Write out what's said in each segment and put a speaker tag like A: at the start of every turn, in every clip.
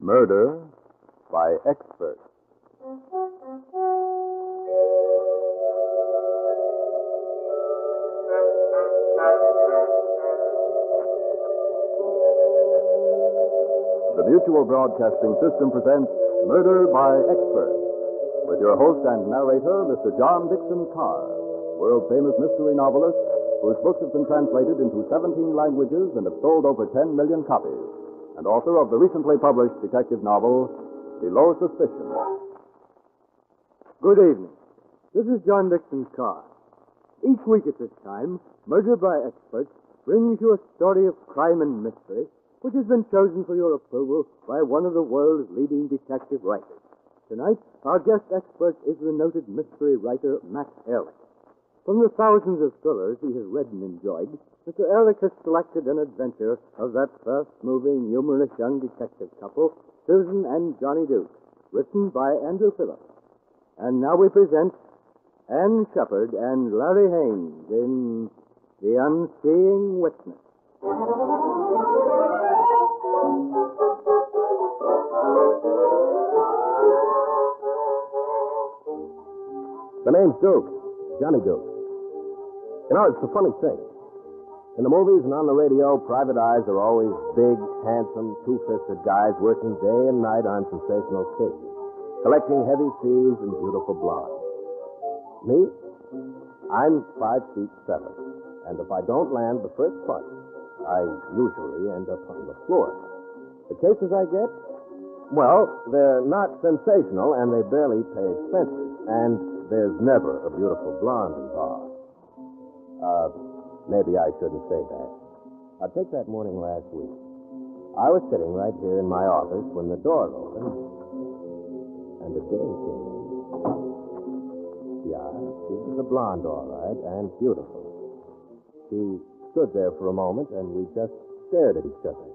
A: Murder by Expert. The Mutual Broadcasting System presents Murder by Expert, with your host and narrator, Mr. John Dixon Carr, world-famous mystery novelist whose books have been translated into 17 languages and have sold over 10 million copies, and author of the recently published detective novel, Below Suspicion.
B: Good evening. This is John Dixon Carr. Each week at this time, Murder by Expert brings you a story of crime and mystery which has been chosen for your approval by one of the world's leading detective writers. Tonight, our guest expert is the noted mystery writer Max Ehrlich. From the thousands of thrillers he has read and enjoyed, Mr. Ehrlich has selected an adventure of that fast-moving, humorous young detective couple, Susan and Johnny Duke, written by Andrew Phillips. And now we present Anne Shepard and Larry Haynes in The Unseeing Witness.
C: The name's Duke. Johnny Duke. You know, it's a funny thing. In the movies and on the radio, private eyes are always big, handsome, two-fisted guys working day and night on sensational cases, collecting heavy fees and beautiful blondes. Me? I'm 5'7", and if I don't land the first punch, I usually end up on the floor. The cases I get? Well, they're not sensational, and they barely pay expenses, and there's never a beautiful blonde involved. Maybe I shouldn't say that. I'll take that morning last week. I was sitting right here in my office when the door opened, and a dame came in. Yeah, she was a blonde, all right, and beautiful. She stood there for a moment, and we just stared at each other.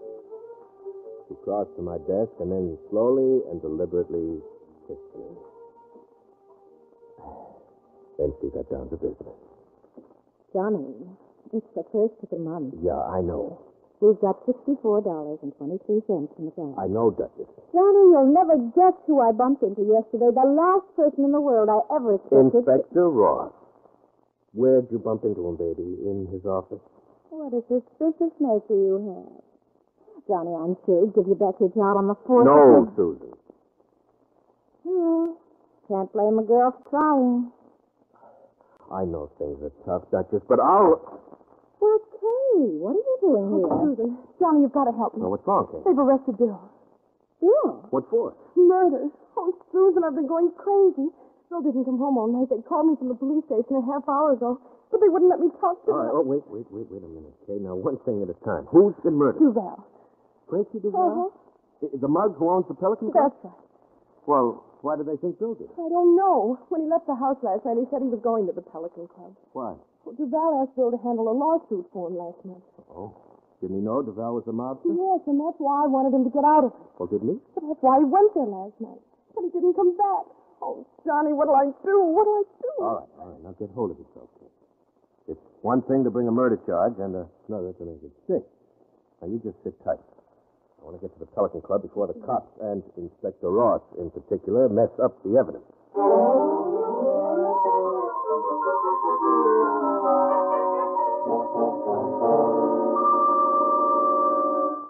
C: She crossed to my desk and then slowly and deliberately kissed me. Then she got down to business.
D: Johnny, it's the first of the month.
C: Yeah, I know.
D: We've got $64.23 in the bank.
C: I know, Duchess.
D: Johnny, you'll never guess who I bumped into yesterday. The last person in the world I ever expected.
C: Inspector Ross. Where'd you bump into him, baby? In his office?
D: What a suspicious nature you have. Johnny, I'm sure he'd give you back your job on the force.
C: No, Susan.
D: Can't blame a girl for trying.
C: I know things are tough, Duchess, but I'll...
D: Well, Kay, what are you doing here?
E: Susan, Johnny, you've got to help me.
C: Well, what's wrong, Kate?
E: They've arrested Bill.
D: Bill?
C: What for?
E: Murder. Oh, Susan, I've been going crazy. Bill didn't come home all night. They called me from the police station a half hour ago, but they wouldn't let me talk to
C: All right,
E: them.
C: oh, wait a minute, Kate. Now, one thing at a time. Who's been murdered?
E: Duval.
C: Gracie Duval? The mug who owns the Pelican Club?
E: That's right.
C: Well, why did they think Bill did it?
E: I don't know. When he left the house last night, he said he was going to the Pelican Club.
C: Why?
E: Well, Duval asked Bill to handle a lawsuit for him last month.
C: Oh. Didn't he know Duval was a mobster?
E: Yes, and that's why I wanted him to get out of it.
C: Well, didn't he?
E: But that's why he went there last night. But he didn't come back. Oh, Johnny, what'll I do? What'll I do?
C: All right. Now get hold of yourself, Kate. It's one thing to bring a murder charge and another to make it stick. Now, you just sit tight. I want to get to the Pelican Club before the cops and Inspector Ross, in particular, mess up the evidence.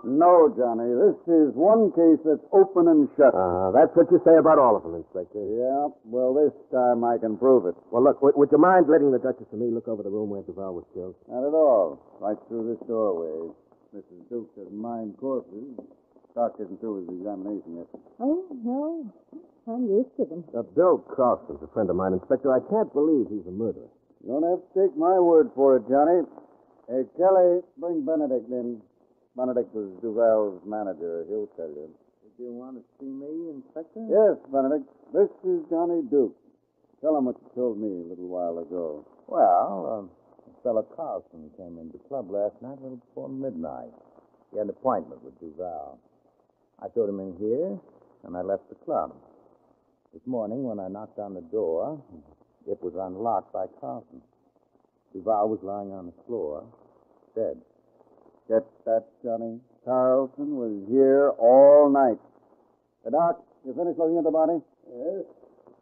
A: No, Johnny, this is one case that's open and shut.
C: That's what you say about all of them, Inspector.
A: Yeah, well, this time I can prove it.
C: Well, look, would you mind letting the Duchess and me look over the room where Duval was killed?
A: Not at all. Right through this doorway. Mrs. Duke doesn't mind corpses. Doc isn't through his examination yet.
D: Oh, no. I'm used to them.
C: Bill Crofton's a friend of mine, Inspector. I can't believe he's a murderer.
A: You don't have to take my word for it, Johnny. Hey, Kelly, bring Benedict in. Benedict was Duval's manager. He'll tell you. Did you want to see me, Inspector? Yes, Benedict. This is Johnny Duke. Tell him what you told me a little while ago.
F: Well, a fellow Carlson came into the club last night a little before midnight. He had an appointment with Duval. I showed him in here, and I left the club. This morning, when I knocked on the door, it was unlocked by Carlson. Duval was lying on the floor, dead.
A: Get that, Johnny? Carlson was here all night.
F: Doc, you finished looking at the body?
C: Yes.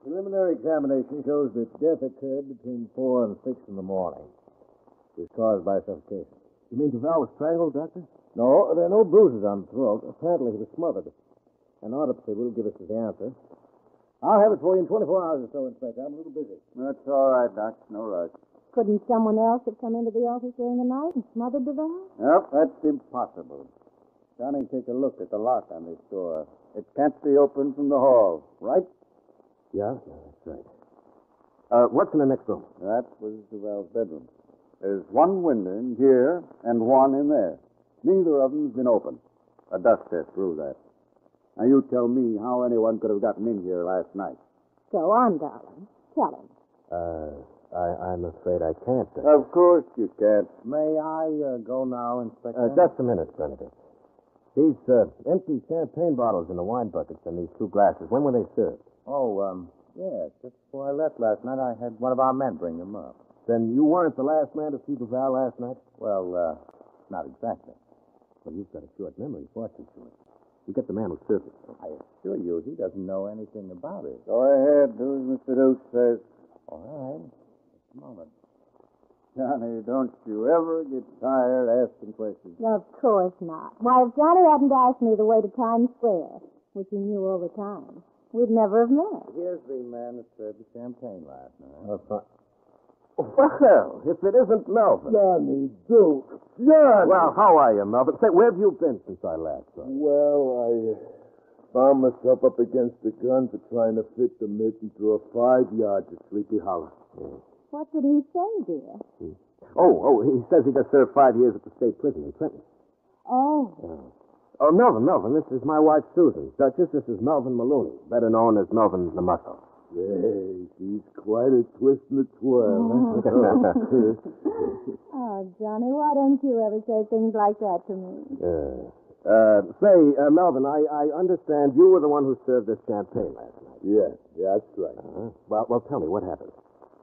C: Preliminary examination shows that death occurred between 4 and 6 in the morning. It was caused by suffocation. You mean Duval was strangled, Doctor? No, there are no bruises on the throat. Apparently he was smothered. An autopsy will give us the answer. I'll have it for you in 24 hours or so, Inspector. I'm a little busy.
F: That's all right, Doc. No rush.
D: Couldn't someone else have come into the office during the night and smothered Duval?
F: Nope, that's impossible. Johnny, take a look at the lock on this door. It can't be opened from the hall, right?
C: Yeah, that's right. What's in the next room?
F: That was Duval's bedroom. There's one window in here and one in there. Neither of them's been opened. A dust test proves that. Now, you tell me how anyone could have gotten in here last night.
D: Go on, darling. Tell him.
C: I'm afraid I can't.
F: Of course you can't.
C: May I go now, Inspector? Just a minute, Benedict. These empty champagne bottles in the wine buckets and these 2 glasses, when were they served?
F: Oh, yeah, just before I left last night, I had one of our men bring them up.
C: Then you weren't the last man to see Duval last night?
F: Well, not exactly.
C: Well, you've got a short memory, fortunately. You get the man who served it.
F: I assure you, he doesn't know anything about it. Go ahead, do as Mr. Duke says. All right. Just a moment. Johnny, don't you ever get tired asking questions.
D: Of course not. Why, if Johnny hadn't asked me the way to Times Square, which he knew all the time, we'd never have met.
F: Here's the man that served the champagne last night.
C: Well, if it isn't Melvin.
G: Johnny Duke. Johnny!
C: Well, how are you, Melvin? Say, where have you been since I last saw you?
G: Well, I found myself up against the gun for trying to fit the mitten through a 5 yards of Sleepy Hollow.
C: Yeah.
D: What did he say, dear?
C: Oh, he says he just served 5 years at the state prison in Trenton.
D: Oh.
C: Oh, Melvin, this is my wife, Susan. Duchess, this is Melvin Maloney, better known as Melvin the Muscle.
G: Hey, she's quite a twist and a twirl.
D: Oh, Johnny, why don't you ever say things like that to me?
C: Melvin, I understand you were the one who served this champagne last night.
G: Yes, that's right.
C: Well, tell me, what happened?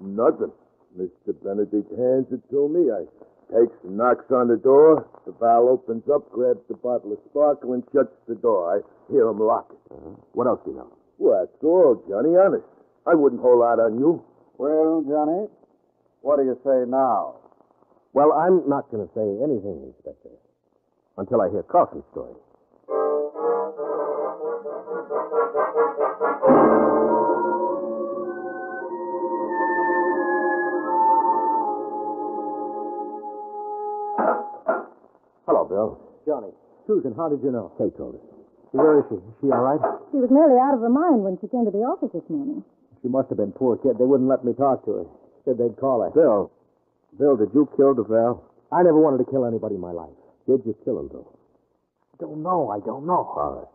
G: Nothing. Mr. Benedict hands it to me. I takes and knocks on the door. The valve opens up, grabs the bottle of sparkle, and shuts the door. I hear him lock it.
C: What else do you know?
G: Well, that's all, Johnny, honest. I wouldn't hold out on you.
F: Well, Johnny, what do you say now?
C: Well, I'm not going to say anything, Inspector, until I hear Carlson's story. Hello, Bill.
B: Johnny. Susan, how did you know?
C: Kay told us.
B: Where is she? Is she all right?
D: She was nearly out of her mind when she came to the office this morning.
B: She must have been poor kid. They wouldn't let me talk to her. Said they'd call her.
C: Bill, did you kill Duval?
B: I never wanted to kill anybody in my life.
C: Did you kill him, Bill?
B: I don't know.
C: All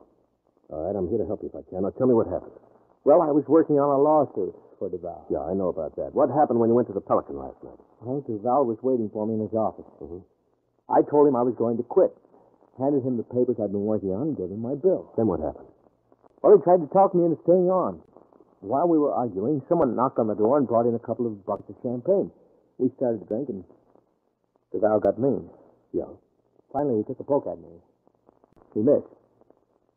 C: right, I'm here to help you if I can. Now, tell me what happened.
B: Well, I was working on a lawsuit for Duval.
C: Yeah, I know about that. What happened when you went to the Pelican last night?
B: Well, Duval was waiting for me in his office. I told him I was going to quit. Handed him the papers I'd been working on and gave him my bill.
C: Then what happened?
B: Well, he tried to talk me into staying on. While we were arguing, someone knocked on the door and brought in a couple of buckets of champagne. We started to drink, and Duval got mean.
C: Yeah.
B: Finally, he took a poke at me. He missed.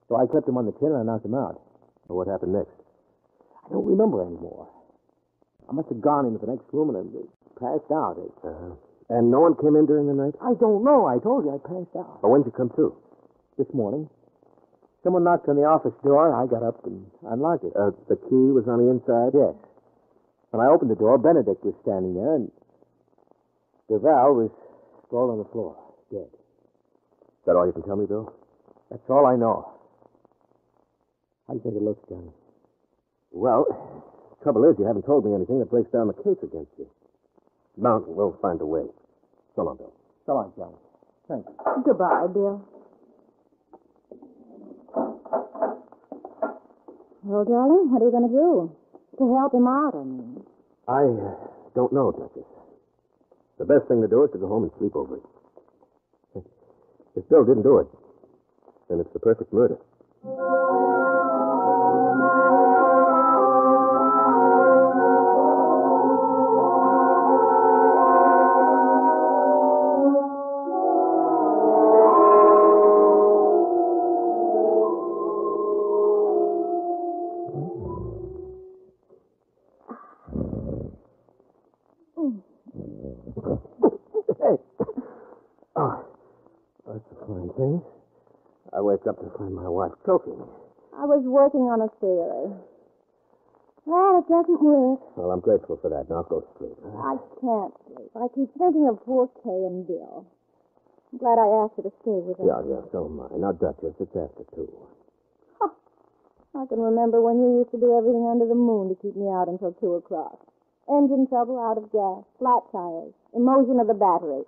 B: So I clipped him on the chin and I knocked him out.
C: Well, what happened next?
B: I don't remember anymore. I must have gone into the next room and passed out.
C: And no one came in during the night?
B: I don't know. I told you I passed out.
C: Well, when did you come to?
B: This morning. Someone knocked on the office door. I got up and unlocked it.
C: The key was on the inside?
B: Yes. When I opened the door, Benedict was standing there, and Duval was sprawled on the floor, dead.
C: Is that all you can tell me, Bill?
B: That's all I know. How do you think it looks, Johnny?
C: Well, trouble is, you haven't told me anything that breaks down the case against you. No, we'll find a way. So long, Bill.
B: So long, Johnny. Thanks.
D: Goodbye, Bill. Well, darling, what are you going to do? To help him out, I mean.
C: I don't know, Duchess. The best thing to do is to go home and sleep over it. If Bill didn't do it, then it's the perfect murder. up to find my wife choking.
D: I was working on a theory. Well, it doesn't work.
C: Well, I'm grateful for that. Now go to sleep.
D: I can't sleep. I keep thinking of poor Kay and Bill. I'm glad I asked her to stay with us.
C: Yeah, so am I. Now, Duchess, it's after 2.
D: Huh. I can remember when you used to do everything under the moon to keep me out until 2 o'clock. Engine trouble, out of gas, flat tires, emotion of the battery.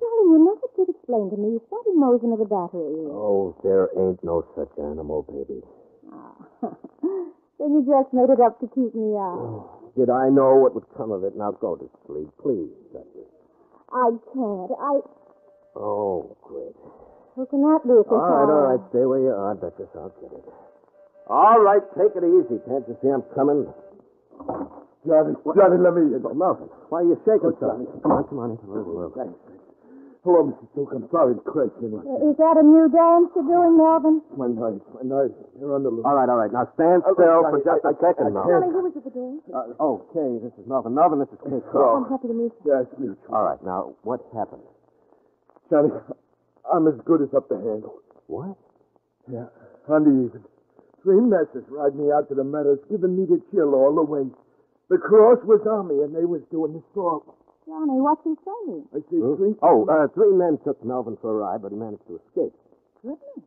D: Darling, you never did explain to me what emotion of the battery is.
C: Oh, there ain't no such animal, baby.
D: Ah. Then you just made it up to keep me out.
C: Oh, did I know what would come of it? Now go to sleep, please, Duchess.
D: I can't.
C: Oh, great.
D: Who can that be?
C: All right. Stay where you are, Duchess. I'll get it. All right, take it easy. Can't you see I'm coming?
G: Johnny, let me in.
C: Melvin, why are you shaking so?
G: Johnny.
C: Come on into the living room.
G: Thanks. Hello, Mr. Duke. I'm sorry to question you.
D: Is that a new dance you're doing, Melvin?
G: My knife. You're on the loose.
C: All right. Now stand still for just a second,
D: Johnny,
C: Melvin.
D: who was at the door?
C: Okay, this is Melvin. Melvin, this is Kate
D: I'm
C: Crow.
D: happy to meet you.
G: Yes, mutual.
C: All right, now, what happened?
G: Johnny, I'm as good as up to handle.
C: What?
G: Yeah, on the even. 3 messes riding me out to the meadows, giving me the chill all the way. The cross was on me, and they was doing the salt.
D: Johnny, what's he saying?
G: I see 3...
C: Oh, 3 men took Melvin for a ride, but he managed to escape.
D: Goodness.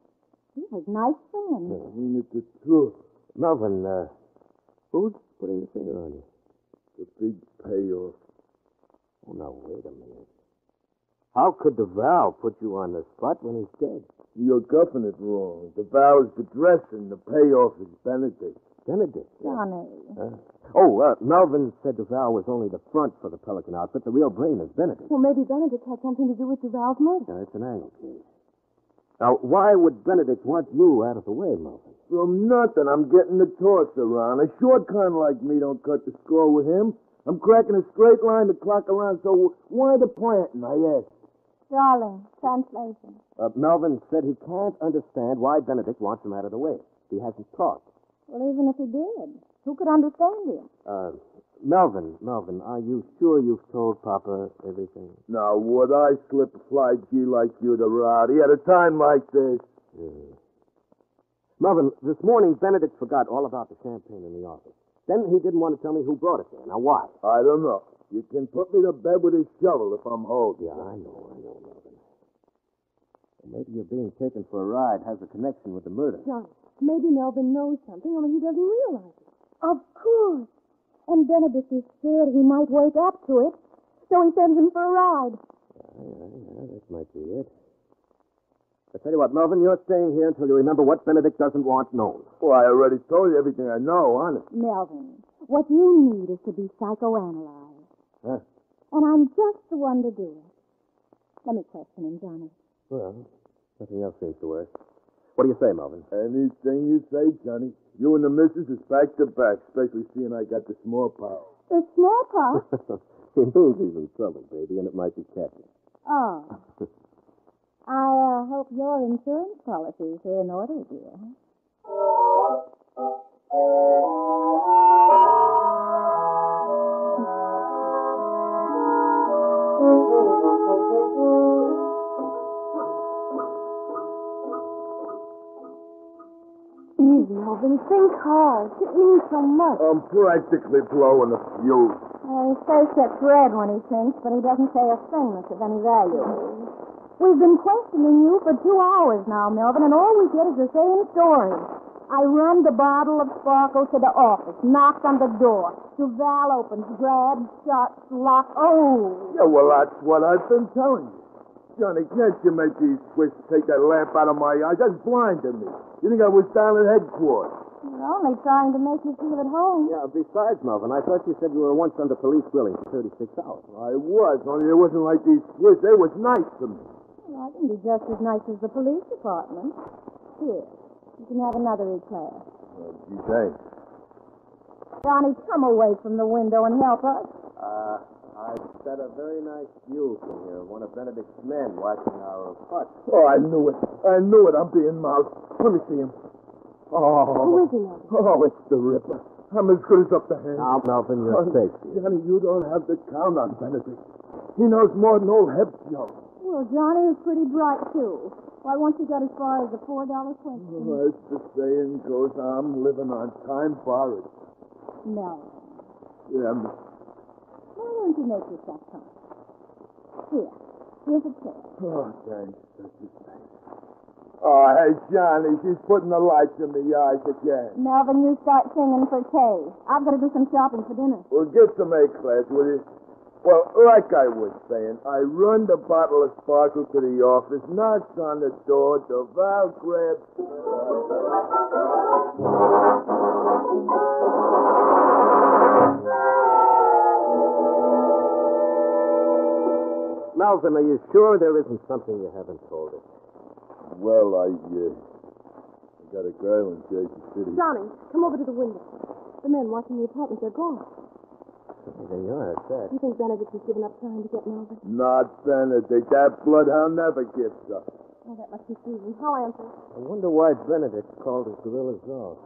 D: He has nice friends.
G: I mean, it's the truth.
C: Melvin, who's putting the finger on you?
G: The big payoff.
C: Oh, now, wait a minute. How could the Val put you on the spot when he's dead?
G: You're guffing it wrong. The vow is the dressing. The payoff is Benedict.
C: Benedict?
D: Johnny.
C: Melvin said the Val was only the front for the Pelican outfit. The real brain is Benedict.
D: Well, maybe Benedict had something to do with Duval's murder.
C: Now, it's an angle case. Now, why would Benedict want you out of the way, Melvin?
G: From nothing. I'm getting the toss around. A short kind like me don't cut the score with him. I'm cracking a straight line to clock around, so why the planting, I ask?
D: Darling, translation.
C: Melvin said he can't understand why Benedict wants him out of the way. He hasn't talked.
D: Well, even if he did, who could understand him?
C: Melvin, are you sure you've told Papa everything?
G: Now, would I slip a fly G like you to Rowdy at a time like this?
C: Melvin, this morning Benedict forgot all about the champagne in the office. Then he didn't want to tell me who brought it there. Now, why?
G: I don't know. You can put me to bed with a shovel if I'm holding.
C: Yeah, I know, Melvin. Well, maybe your being taken for a ride has a connection with the murder.
E: Johnny, maybe Melvin knows something, only he doesn't realize it.
D: Of course. And Benedict is scared he might wake up to it, so he sends him for a ride.
C: Yeah, that might be it. I tell you what, Melvin, you're staying here until you remember what Benedict doesn't want known.
G: Well, I already told you everything I know, honest.
D: Melvin, what you need is to be psychoanalyzed.
C: Huh?
D: And I'm just the one to do it. Let me question him, Johnny.
C: Well, nothing else seems to work. What do you say, Melvin?
G: Anything you say, Johnny. You and the missus is back to back, especially seeing I got the smallpox.
D: The smallpox?
C: He means he's in trouble, baby, and it might be catching.
D: Oh. I hope your insurance policies are in order, dear.
E: Easy, Melvin. Think hard. It means so much.
G: I'm practically blowing a fuse.
D: His face gets red when he thinks, but he doesn't say a thing that's of any value. We've been questioning you for 2 hours now, Melvin, and all we get is the same story. I run the bottle of sparkle to the office, knocked on the door. Duval opens, grabs, shuts, locks. Oh!
G: Yeah, well, that's what I've been telling you. Johnny, can't you make these twists take that lamp out of my eyes? That's blinding me. You think I was down at headquarters?
D: You're only trying to make you feel at home.
C: Yeah, besides, Melvin, I thought you said you were once under police grilling for 36 hours.
G: I was, only it wasn't like these twists. They was nice to me.
D: Well, I can be just as nice as the police department. Here, you can have another eclair.
G: Gee, thanks.
D: Johnny, come away from the window and help us.
C: I've set a very nice view from here. One of Benedict's men watching our hut.
G: Oh, I knew it. I'm being moused. Let me see him. Oh.
E: Who is he, Melvin?
G: Oh, it's the Ripper. I'm as good as up to hand.
C: Now, Melvin, you're safe.
G: Johnny, you don't have to count on Benedict. He knows more than old Hep Joe.
D: Well, Johnny is pretty bright, too. Why won't you get as far as the $4 question?
G: As the saying goes, I'm living on time borrowed.
D: No.
G: Yeah,
D: Why don't you make yourself some? Here's a chair.
G: oh, thanks. That's just nice. Oh, hey, Johnny, she's putting the lights in the eyes again.
D: Melvin, you start singing for Kay. I've got to do some shopping for dinner.
G: Well, get some A-class, will you? Well, like I was saying, I run the bottle of sparkle to the office, knocks on the door, DeVal grabs...
C: Melvin, are you sure there isn't something you haven't told us?
G: Well, I got a girl in Jersey City.
E: Johnny, come over to the window. The men watching the apartment, they're gone.
C: There you are, at that.
E: You think Benedict has given up trying to get Melvin?
G: Not Benedict. That bloodhound never gives up.
E: Oh, that must be Susan. I'll answer.
C: I wonder why Benedict called his gorillas off.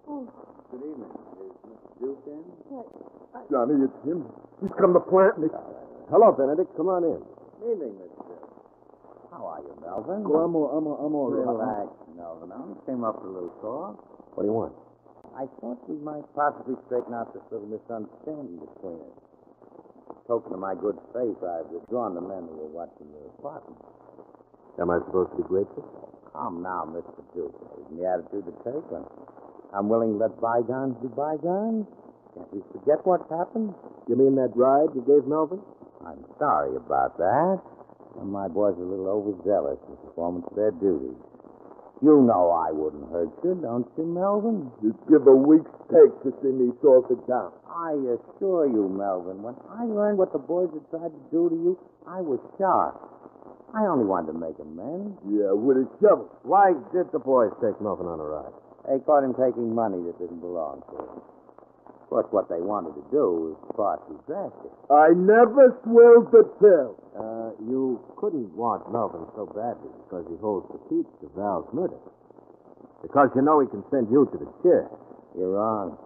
E: Oh,
F: Good evening. Is Mr. Duke in?
E: right.
G: Johnny, it's him. He's come to plant me.
C: Hello, Benedict. Come on in.
F: Evening, Mr. Duke. How are you, Melvin?
G: Well, I'm all right.
F: Relax, Melvin. I only came up for a little talk.
C: What do you want?
F: I thought we might possibly straighten out this little misunderstanding between us. Token of my good faith, I've withdrawn the men who were watching the apartment.
C: Am I supposed to be grateful?
F: Calm now, Mr. Duke. That isn't the attitude to take. I'm willing to let bygones be bygones. Can't we forget what's happened?
C: You mean that ride you gave Melvin?
F: I'm sorry about that. Some of my boys are a little overzealous in the performance of their duties. You know I wouldn't hurt you, don't you, Melvin?
G: You'd give a week's take to see me salted down.
F: I assure you, Melvin, when I learned what the boys had tried to do to you, I was shocked. I only wanted to make amends.
G: Yeah, with a shovel.
C: Why did the boys take Melvin on a ride?
F: They caught him taking money that didn't belong to him. Of course, what they wanted to do was far too drastic.
G: I never swilled the pill.
C: You couldn't want Melvin so badly because he holds the key to Val's murder. Because you know he can send you to the chair.
F: You're wrong.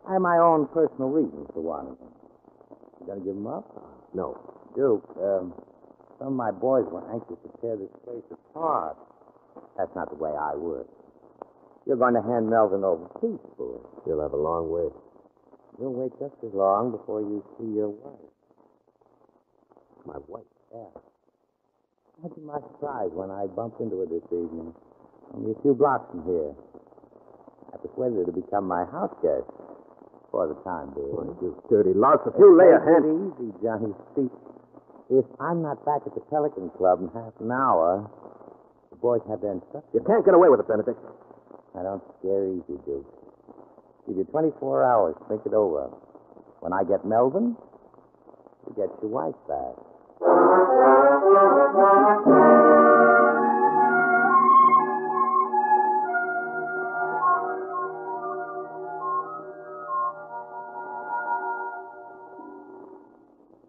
F: I have my own personal reasons for wanting him. You gonna give him up?
C: No.
F: Duke, some of my boys were anxious to tear this place apart. That's not the way I work. You're going to hand Melvin over peacefully.
C: You'll have a long wait.
F: You'll wait just as long before you see your wife.
C: My wife?
F: Yeah. Imagine my surprise when I bumped into her this evening. Only a few blocks from here. I persuaded her to become my house guest. For the time being.
C: Boy, you dirty louse. If you lay a hand...
F: Take it easy, Johnny. See, if I'm not back at the Pelican Club in half an hour, the boys have their instructions.
C: You can't get away with it, Benedict.
F: I don't scare easy, Duke. Give you 24 hours to think it over. When I get Melvin, you get your wife back.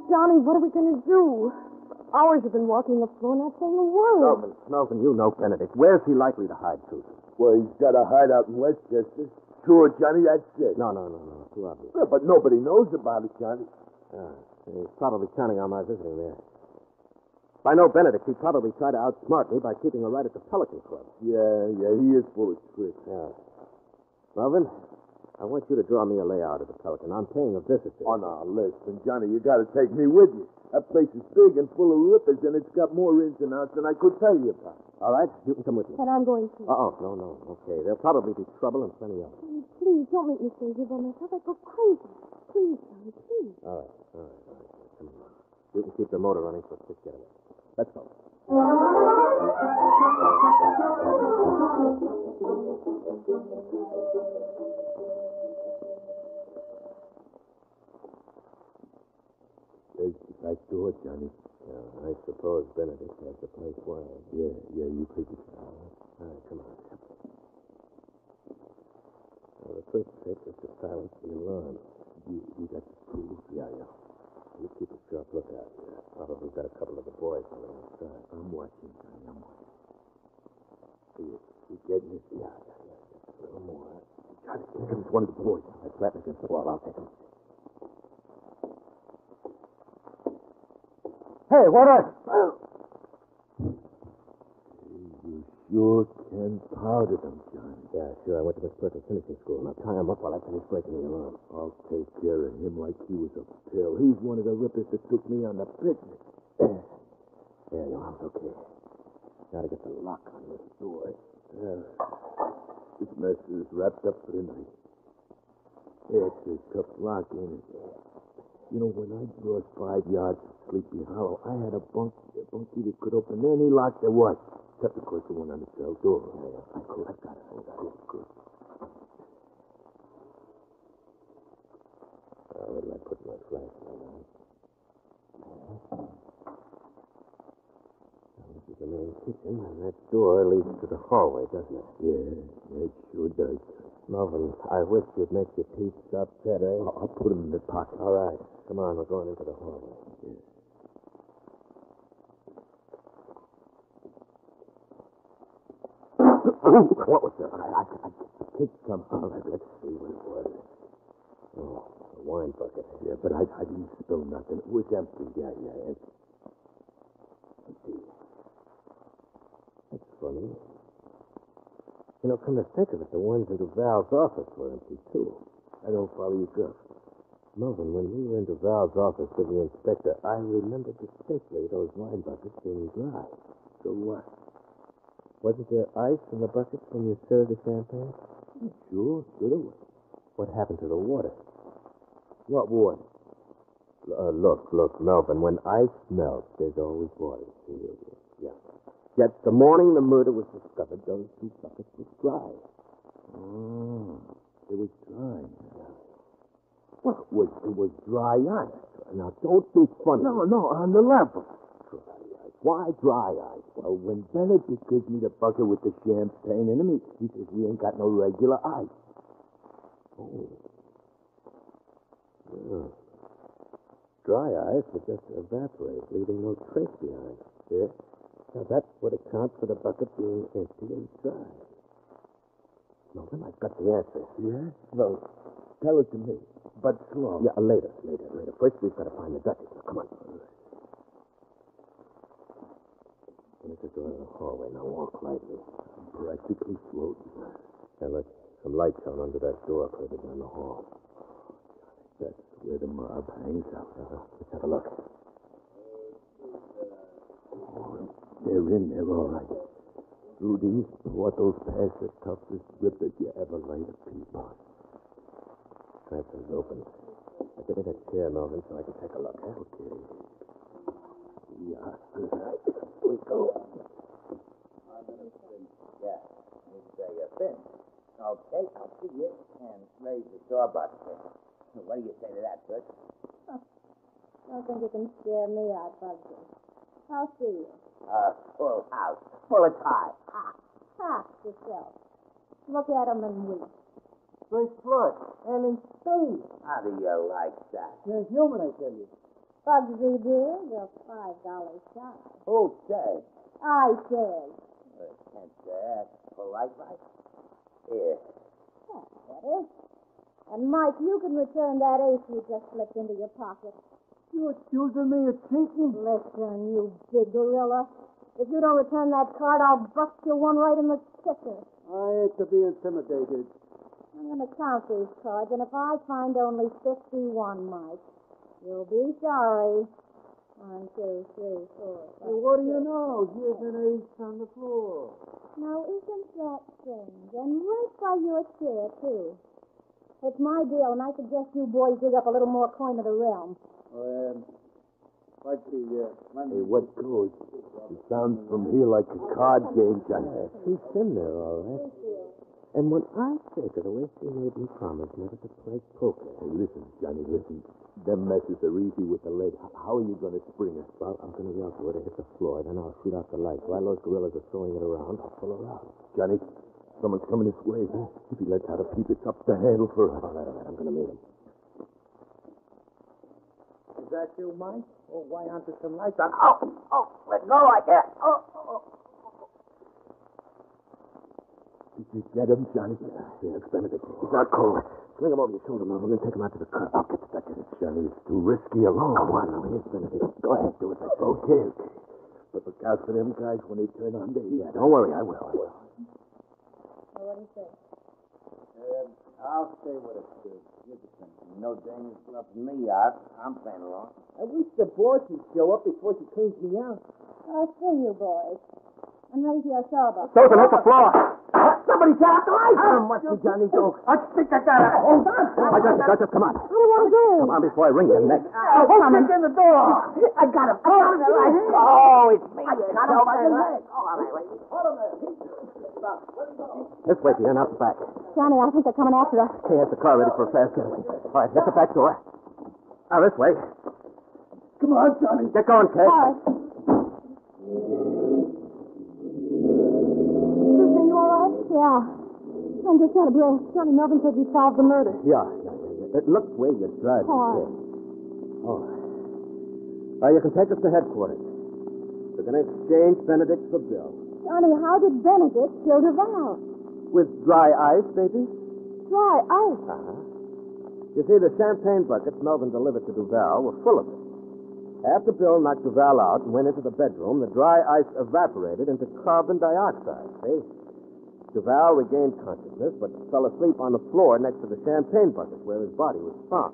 E: Johnny, what are we going to do? For hours you've been walking the floor, not saying a word.
C: Melvin, you know Benedict. Where's he likely to hide, Susan?
G: Well, he's got a hideout in Westchester. Sure, Johnny, that's it.
C: No. Too obvious.
G: Yeah, but nobody knows about it, Johnny.
C: He's probably counting on my visiting there. If I know Benedict, he'd probably try to outsmart me by keeping her right at the Pelican Club.
G: Yeah, he is full of tricks.
C: Yeah. Melvin, I want you to draw me a layout of the Pelican. I'm paying a visit there.
G: On our list. And, Johnny, you got to take me with you. That place is big and full of rippers, and it's got more ins and outs than I could tell you about.
C: All right, you can come with me.
E: And I'm going to.
C: No. Okay, there'll probably be trouble and plenty of it.
E: Johnny, please, don't make me stay here by myself. I go crazy. Please, Johnny, please.
C: All right. Come on. You can keep the motor running for a quick getaway. Let's go.
G: There's the back door, Johnny.
C: Yeah, I suppose Benedict has the place wired.
G: Yeah, you take it.
C: All right, come on. Well, the first trick is to silence the alarm.
G: You got the tools?
C: Yeah. You keep a sharp lookout. Probably got a couple of the boys on the outside.
G: I'm watching, Johnny. I'm watching. You getting it?
C: Yeah. A little more.
G: Johnny, here comes one of the boys.
C: Let's flatten against the wall. I'll take him. Hey, Walter!
G: proud of them, Johnny.
C: Yeah, sure. I went to Miss Perkins finishing school. Now tie him up while I finish breaking the alarm.
G: I'll take care of him like he was a pill. He's one of the rippers that took me on the picnic.
C: Yeah, your arm's okay. Gotta get the lock on this door.
G: Yeah. This mess is wrapped up for the night. It's a tough lock, ain't it? You know, when I crossed 5 yards of Sleepy Hollow, I had a bunkie that could open any lock there was. Except, of course, the one on the cell door.
C: Yeah. Cool. I got it.
G: Good.
C: Where did I put my flashlight on? This is the main kitchen, and that door leads to the hallway, doesn't it?
G: Yeah, it sure does.
C: Melvin, I wish you'd make your teeth stop chattering.
G: I'll put him in the pocket.
C: All right. Come on, we're going into the hallway.
G: Yeah.
C: What was that?
G: I kicked something.
C: Let's see what it was. Oh, a wine bucket.
G: Yeah, but I didn't spill nothing. It was empty. Yeah, empty.
C: Let's see. That's funny. You know, come to think of it, the ones into Val's office were empty, too.
G: I don't follow you, Jeff.
C: Melvin, when we were into Val's office with the inspector, I remember distinctly those wine buckets being dry.
G: So what?
C: Wasn't there ice in the buckets when you served the champagne?
G: Sure there was.
C: What happened to the water?
G: What water?
C: Look, Melvin, when ice melts, there's always water. Yeah. Yet the morning the murder was discovered, those 2 buckets were dry.
G: Oh, it was dry. Well, it was dry ice.
C: Now, don't be funny.
G: No, on the level.
C: Dry ice. Why dry ice?
G: Well, when Benedict gives me the bucket with the champagne in it, he says we ain't got no regular ice.
C: Oh. Yeah. Dry ice would just evaporate, leaving no trace behind. Yeah? Now, that would account for the bucket being empty and dry. No, then I've got the answer.
G: Yeah? Well, tell it to me, but slow.
C: Yeah, later. First, we've got to find the Duchess. Now, come on. There's the door to the hallway. Now, walk lightly.
G: I'm practically floating.
C: Now, look, some light shone under that door further down the hall.
G: That's where the mob hangs out.
C: Let's have a look.
G: Oh, they're in there, all right. Through these, what those past the toughest rippers you ever laid a peep on.
C: Transfer's open. Now, give me that chair, Melvin, so I can take a look.
G: Okay. Yeah, good. Here we go.
F: Yeah, it's thin. Okay, I'll see you and raise the door bucket. What do you say to that, Bert?
D: Don't think you can scare me out, Bugsy. I'll see you.
F: Full house. Full of time.
D: Half yourself. Look at him and weep.
B: First floor, and in space.
F: How do you like that?
B: You're human, I tell you.
D: Bugsy, dear, you're $5 shy.
F: Who said?
D: I said.
F: Can't ask polite, right? Here.
D: That's better. And, Mike, you can return that ace you just slipped into your pocket.
B: You accusing me of cheating?
D: Listen, you big gorilla. If you don't return that card, I'll bust you one right in the kisser.
B: I hate to be intimidated.
D: I'm going to count these cards, and if I find only 51, Mike, you'll be sorry. 1, 2, 3, 4, 5,
B: Well, what do you
D: 6.
B: know? Here's an ace on the floor.
D: Now, isn't that strange? And right by your chair, too. It's my deal, and I suggest you boys dig up a little more coin of the realm.
B: Like the
G: Hey, what goes? It sounds from here like a card game, Johnny.
C: She's in there, all right. And when I think of the way she made me promise never to play poker.
G: Hey, listen, Johnny, listen. Them messes are easy with the lead. How are you going to spring her?
C: Well, I'm going to yell to her to hit the floor, then I'll shoot out the lights. While those gorillas are throwing it around, I'll pull her out.
G: Johnny, someone's coming this way. If he lets out a peep, it's up the handle for us.
C: All right, I'm going to meet him.
F: Is that you, Mike? Oh, why aren't there some lights on? Oh, let go like that. Oh.
G: Did you get him, Johnny?
C: Yeah, it's Benedict. He's out cold. Sling him over your shoulder, Melvin, and take him out to the curb.
G: I'll get the Duchess. Johnny, it's too risky alone.
C: Come on, now, here's Benedict. Go ahead, do it.
G: Okay. But look out for them guys when they turn on the heat.
C: Yeah, don't worry, I will.
D: What do you say?
F: I'll stay with it, too. Here's the thing. No danger's helping me out. I'm playing along.
G: I wish the boss would show up before she cleans me out.
D: I'll see you, boys. I'm ready for your sober.
C: Susan, hit the floor.
G: Somebody turn out the lights! How much did Johnny do? I think I got it. Hold on.
C: I got you, Duchess. Come on.
D: What do you want to do?
C: Come on before I ring your neck.
G: Hold on. In the door. I got him. Oh, it's me. I got him by the leg. All right, wait. Hold on there.
C: This way, Pierre, not the back.
D: Johnny, I think they're coming after us.
C: Kay has the car ready for a fast getaway. All right, hit the back door. Now, this way.
G: Come on, Johnny.
C: Get going, Kay.
D: All right. Susan, you all right? Yeah. I'm just out of breath. Johnny Melvin said you solved the murder.
C: Yeah. Look where you're driving,
D: Car.
C: Kay. Oh. You can take us to headquarters. We're going to exchange Benedict for Bill.
D: Johnny, how did Benedict kill Duval?
C: With dry ice, baby?
D: Dry ice.
C: Uh-huh. You see, the champagne buckets Melvin delivered to Duval were full of it. After Bill knocked Duval out and went into the bedroom, the dry ice evaporated into carbon dioxide, see? Duval regained consciousness, but fell asleep on the floor next to the champagne bucket where his body was found.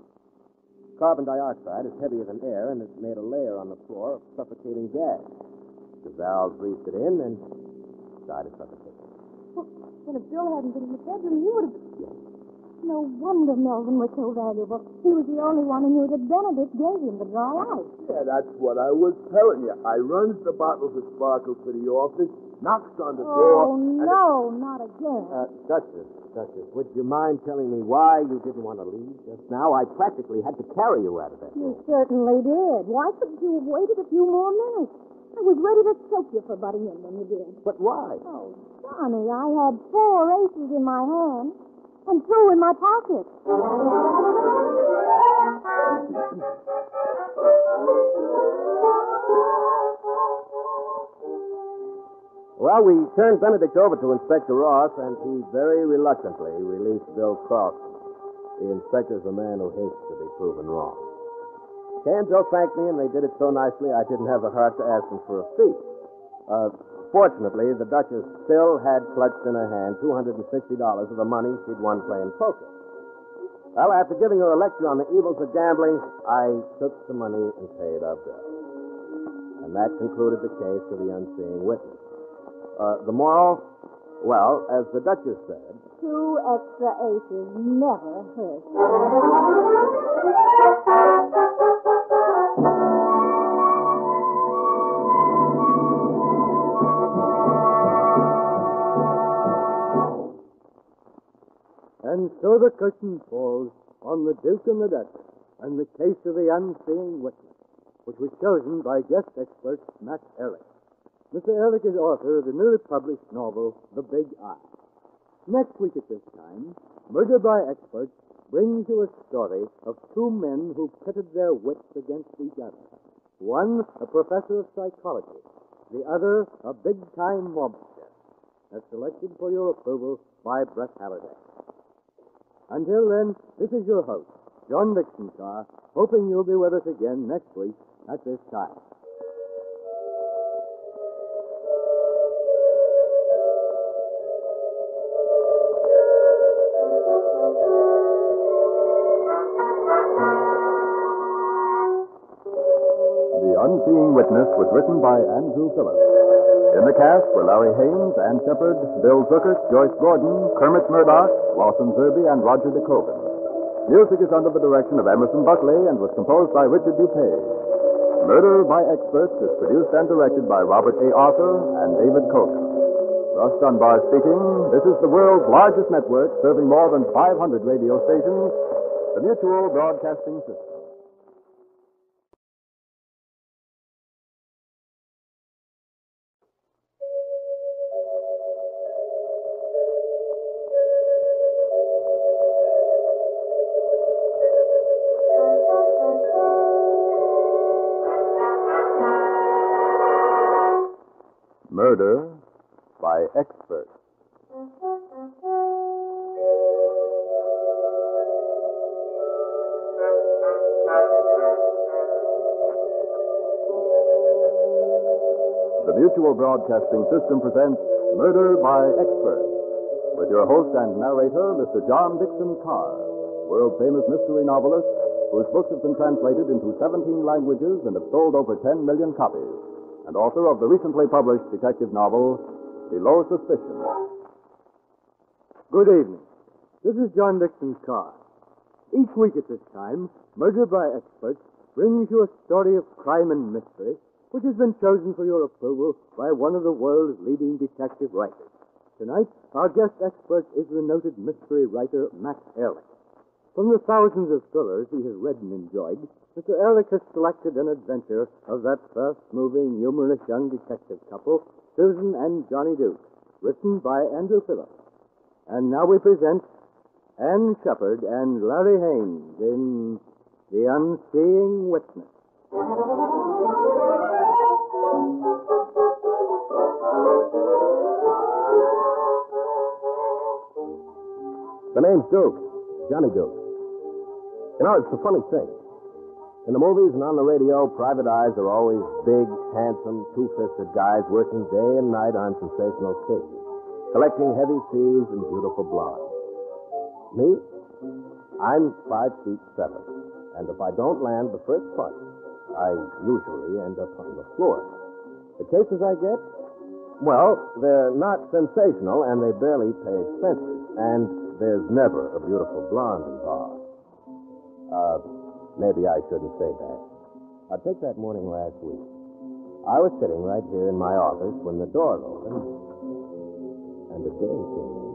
C: Carbon dioxide is heavier than air, and it made a layer on the floor of suffocating gas. Duval breathed it in and died of suffocation.
D: Well, if Bill hadn't been in the bedroom, he would have... No wonder Melvin was so valuable. He was the only one who knew that Benedict gave him the dry ice.
G: Yeah, that's what I was telling you. I runs the bottles of sparkle to the office, knocks on the door.
D: Oh, no, not again.
C: Duchess, would you mind telling me why you didn't want to leave just now? I practically had to carry you out of that
D: You
C: room.
D: certainly did. Why couldn't you have waited a few more minutes? I was ready to choke you for butting in when you did.
C: But why?
D: Oh, Johnny, I had 4 aces in my hand and 2 in my pocket.
C: Well, we turned Benedict over to Inspector Ross, and he very reluctantly released Bill Crofton. The inspector's a man who hates to be proven wrong. Kay and Bill thanked me, and they did it so nicely I didn't have the heart to ask them for a fee. Fortunately, the Duchess still had clutched in her hand $260 of the money she'd won playing poker. Well, after giving her a lecture on the evils of gambling, I took the money and paid our bill. And that concluded the case of the Unseeing witness. The moral? Well, as the Duchess said...
D: 2 extra aces never hurt.
B: And so the curtain falls on The Duke and the Duchess and the case of the Unseeing witness, which was chosen by guest expert Matt Ehrlich. Mr. Ehrlich is author of the newly published novel, The Big Eye. Next week at this time, Murder by Experts brings you a story of 2 men who pitted their wits against each other. One, a professor of psychology. The other, a big-time mobster. As selected for your approval by Brett Halliday. Until then, this is your host, John Dixon Carr, hoping you'll be with us again next week at this time.
A: The Unseeing Witness was written by Andrew Phillips. In the cast were Larry Haynes, Ann Shepard, Bill Zuckert, Joyce Gordon, Kermit Murdoch, Lawson Zerby, and Roger DeCoven. Music is under the direction of Emerson Buckley and was composed by Richard DuPage. Murder by Experts is produced and directed by Robert A. Arthur and David Cogan. Russ Dunbar speaking. This is the world's largest network serving more than 500 radio stations, the Mutual Broadcasting System. Murder by Experts. The Mutual Broadcasting System presents Murder by Experts, with with your host and narrator, Mr. John Dixon Carr, world-famous mystery novelist whose books have been translated into 17 languages and have sold over 10 million copies, and author of the recently published detective novel, Below Suspicion.
B: Good evening. This is John Dixon Carr. Each week at this time, Murder by Experts brings you a story of crime and mystery which has been chosen for your approval by one of the world's leading detective writers. Tonight, our guest expert is the noted mystery writer Max Ehrlich. From the thousands of thrillers he has read and enjoyed, Mr. Ehrlich has selected an adventure of that fast-moving, humorous young detective couple, Susan and Johnny Duke, written by Andrew Phillips. And now we present Anne Shepard and Larry Haynes in The Unseeing Witness.
C: The name's Duke. Johnny Duke. You know, it's a funny thing. In the movies and on the radio, private eyes are always big, handsome, two-fisted guys working day and night on sensational cases, collecting heavy fees and beautiful blondes. Me? I'm 5'7", and if I don't land the first punch, I usually end up on the floor. The cases I get? Well, they're not sensational, and they barely pay expenses, and there's never a beautiful blonde involved. Maybe I shouldn't say that. Take that morning last week. I was sitting right here in my office when the door opened, and a dame came in.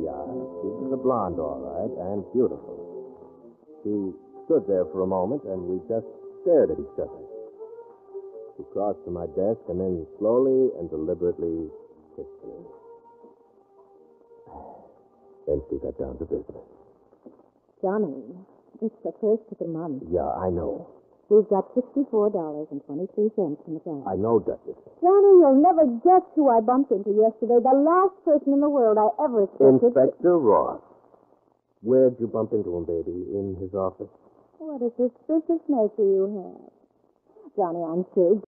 C: Yeah, she was a blonde, all right, and beautiful. She stood there for a moment, and we just stared at each other. She crossed to my desk and then slowly and deliberately kissed me. Then she got down to business.
D: Johnny, it's the first of the month.
C: Yeah, I know.
D: We've got $64.23 in the bank.
C: I know, Duchess.
D: Johnny, you'll never guess who I bumped into yesterday. The last person in the world I ever expected.
C: Inspector Ross. Where'd you bump into him, baby? In his office?
D: What a suspicious nature you have. Johnny, I'm sure